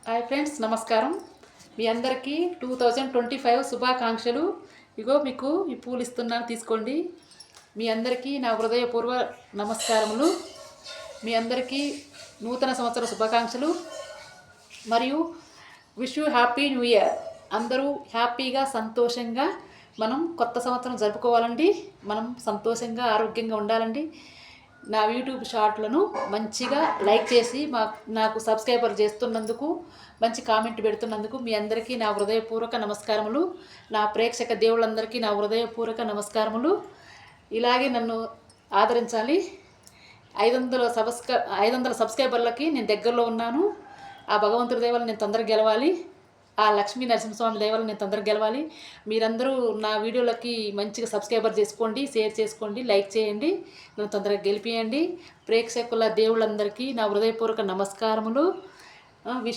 Hi friends, నమస్కారం. మీ అందరికీ 2025 శుభాకాంక్షలు. ఇగో మీకు ఈ పూలు ఇస్తున్నాను, తీసుకోండి. మీ అందరికీ నా హృదయపూర్వ నమస్కారములు. మీ అందరికీ నూతన సంవత్సర శుభాకాంక్షలు మరియు wish you happy new year. అందరూ హ్యాపీగా సంతోషంగా మనం కొత్త సంవత్సరం జరుపుకోవాలండి. మనం సంతోషంగా ఆరోగ్యంగా ఉండాలండి. నా యూట్యూబ్ షార్ట్లను మంచిగా లైక్ చేసి నాకు సబ్స్క్రైబర్ చేస్తున్నందుకు, మంచి కామెంట్ పెడుతున్నందుకు మీ అందరికీ నా హృదయపూర్వక నమస్కారములు. నా ప్రేక్షక దేవుళ్ళందరికీ నా హృదయపూర్వక నమస్కారములు. ఇలాగే నన్ను ఆదరించాలి. 500 సబ్స్క్రైబర్లకి నేను దగ్గరలో ఉన్నాను. ఆ భగవంతుడి దయ వల్ల నేను తొందరగా గెలవాలి. ఆ లక్ష్మీ నరసింహస్వామి దయ వల్ల నేను తొందరగా గెలవాలి. మీరందరూ నా వీడియోలకి మంచిగా సబ్స్క్రైబర్ చేసుకోండి, షేర్ చేసుకోండి, లైక్ చేయండి. నన్ను తొందరగా గెలిపియండి. ప్రేక్షకుల దేవుళ్ళందరికీ నా హృదయపూర్వక నమస్కారములు.